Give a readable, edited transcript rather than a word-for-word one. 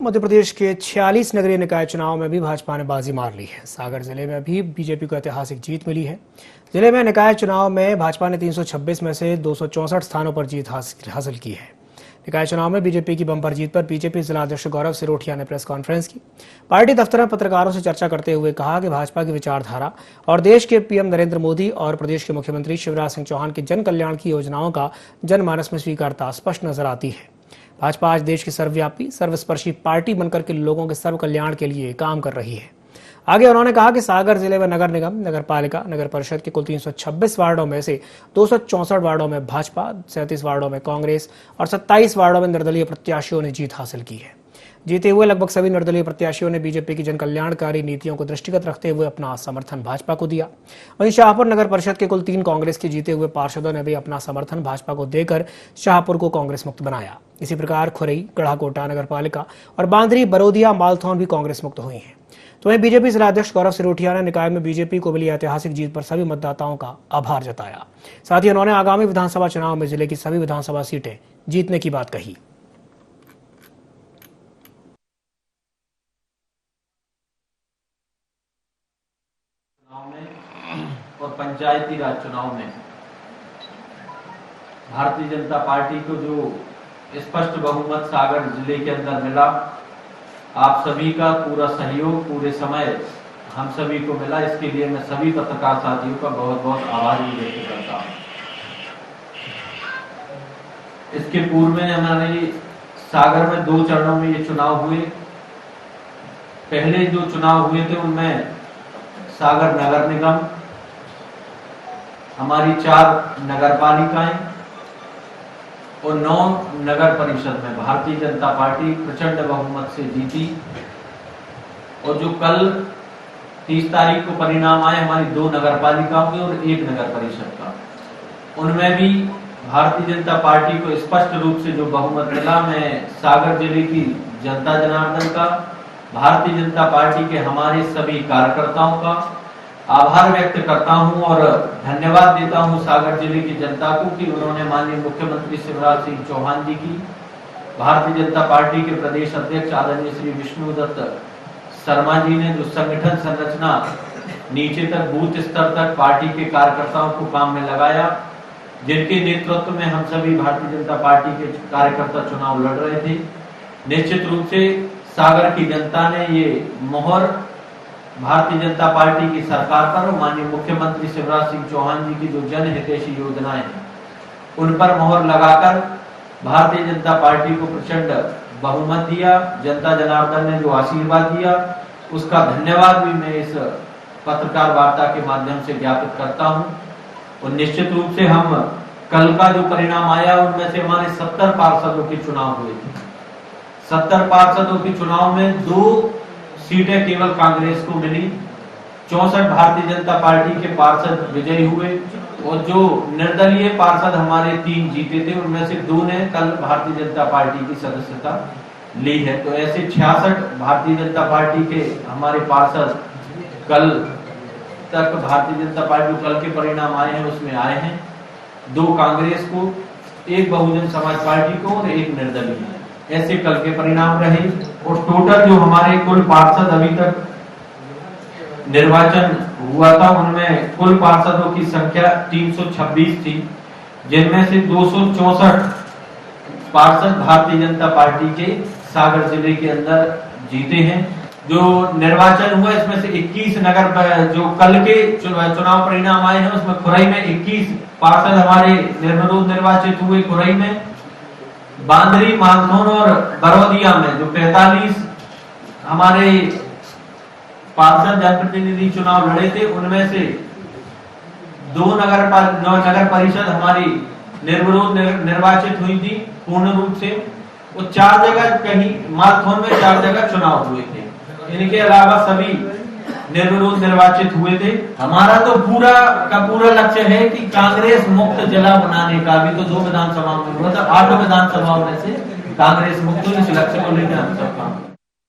मध्य प्रदेश के 46 नगरीय निकाय चुनाव में भी भाजपा ने बाजी मार ली है। सागर जिले में भी बीजेपी को ऐतिहासिक जीत मिली है। जिले में निकाय चुनाव में भाजपा ने 326 में से 264 स्थानों पर जीत हासिल की है। निकाय चुनाव में बीजेपी की बम्पर जीत पर बीजेपी जिलाध्यक्ष गौरव सिरोठिया ने प्रेस कॉन्फ्रेंस की। पार्टी दफ्तर में पत्रकारों से चर्चा करते हुए कहा कि भाजपा की विचारधारा और देश के पीएम नरेंद्र मोदी और प्रदेश के मुख्यमंत्री शिवराज सिंह चौहान की जन कल्याण की योजनाओं का जनमानस में स्वीकारता स्पष्ट नजर आती है। भाजपा आज देश की सर्वव्यापी सर्वस्पर्शी पार्टी बनकर के लोगों के सर्व कल्याण के लिए काम कर रही है। आगे उन्होंने कहा कि सागर जिले में नगर निगम, नगर पालिका, नगर परिषद के कुल 326 वार्डों में से 264 वार्डों में भाजपा, 37 वार्डों में कांग्रेस और 27 वार्डों में निर्दलीय प्रत्याशियों ने जीत हासिल की है। जीते हुए लगभग सभी निर्दलीय प्रत्याशियों ने बीजेपी की जनकल्याणकारी नीतियों को दृष्टिगत रखते हुए अपना समर्थन भाजपा को दिया। वहीं शाहपुर नगर परिषद के कुल 3 कांग्रेस के जीते हुए पार्षदों ने भी अपना समर्थन भाजपा को देकर शाहपुर को कांग्रेस मुक्त बनाया। इसी प्रकार खुरई, गढ़ाकोटा नगर पालिका और बांदरी, बरोदिया, मालथौन भी कांग्रेस मुक्त हुई हैं। तो वहीं बीजेपी जिलाध्यक्ष गौरव सिरोठिया ने निकाय में बीजेपी को मिली ऐतिहासिक जीत पर सभी मतदाताओं का आभार जताया। साथ ही उन्होंने आगामी विधानसभा चुनाव में जिले की सभी विधानसभा सीटें जीतने की बात कही। और पंचायती राज चुनाव में भारतीय जनता पार्टी को जो स्पष्ट बहुमत सागर जिले के अंदर मिला, आप सभी का पूरा सहयोग पूरे समय हम सभी को मिला। इसके लिए मैं सभी पत्रकार साथियों का बहुत बहुत आभार व्यक्त करता हूं। इसके पूर्व में हमारे सागर में 2 चरणों में ये चुनाव हुए। पहले जो चुनाव हुए थे उनमें सागर नगर निगम, हमारी 4 नगर पालिकाएं और 9 नगर परिषद में भारतीय जनता पार्टी प्रचंड बहुमत से जीती। और जो कल 30 तारीख को परिणाम आए हमारी 2 नगर पालिकाओं के और 1 नगर परिषद का, उनमें भी भारतीय जनता पार्टी को स्पष्ट रूप से जो बहुमत मिला। मैं सागर जिले की जनता जनार्दन का, भारतीय जनता पार्टी के हमारे सभी कार्यकर्ताओं का आभार व्यक्त करता हूं और धन्यवाद देता हूं सागर जिले की जनता को कि उन्होंने माननीय मुख्यमंत्री शिवराज सिंह चौहान जी की, भारतीय जनता पार्टी के प्रदेश अध्यक्ष आदरणीय श्री विष्णुदत्त शर्मा जी ने जो संगठन संरचना नीचे तक बूथ स्तर तक पार्टी के कार्यकर्ताओं को काम में लगाया, जिनके नेतृत्व में हम सभी भारतीय जनता पार्टी के कार्यकर्ता चुनाव लड़ रहे थे। निश्चित रूप से सागर की जनता ने ये मोहर भारतीय जनता पार्टी की सरकार पर और माननीय मुख्यमंत्री शिवराज सिंह चौहान जी की जो जनहितैषी योजनाएं हैं उन पर मोहर लगाकर भारतीय जनता पार्टी को प्रचंड बहुमत दिया। जनता जनार्दन ने जो आशीर्वाद दिया उसका धन्यवाद भी मैं इस पत्रकार वार्ता के माध्यम से ज्ञापित करता हूं। और निश्चित रूप से हम कल का जो परिणाम आया उनमें से हमारे 70 पार्षदों के चुनाव हुए थे। 70 पार्षदों के चुनाव में 2 सीटें केवल कांग्रेस को मिली। 64 भारतीय जनता पार्टी के पार्षद विजयी हुए और जो निर्दलीय पार्षद हमारे 3 जीते थे उनमें से 2 ने कल भारतीय जनता पार्टी की सदस्यता ली है। तो ऐसे 66 भारतीय जनता पार्टी के हमारे पार्षद कल तक भारतीय जनता पार्टी कल के परिणाम आए हैं उसमें आए हैं। 2 कांग्रेस को, 1 बहुजन समाज पार्टी को और 1 निर्दलीय, ऐसे कल के परिणाम रहे। और टोटल जो हमारे कुल पार्षद अभी तक निर्वाचन हुआ था उनमें कुल पार्षदों की संख्या 326 थी, जिनमें से 264 पार्षद भारतीय जनता पार्टी के सागर जिले के अंदर जीते हैं। जो निर्वाचन हुआ इसमें से 21 नगर जो कल के चुनाव परिणाम आए हैं उसमें खुरई में 21 पार्षद हमारे निर्विरोध निर्वाचित हुए। खुरई में बांदरी, मालथौन और बरोदिया में जो 45 हमारे पार्षद जनप्रतिनिधि चुनाव लड़े थे उनमें से 2 नगर परिषद हमारी निर्विरोध निर्वाचित हुई थी पूर्ण रूप से। और 4 जगह कहीं मालथौन में 4 जगह चुनाव हुए थे। इनके अलावा सभी निर्विरोध निर्वाचित हुए थे। हमारा तो पूरा का पूरा लक्ष्य है कि कांग्रेस मुक्त जिला बनाने का। भी तो 2 विधानसभाओं में हुआ था, 8 विधानसभाओं में से कांग्रेस मुक्त, इस लक्ष्य को लेकर हम सब काम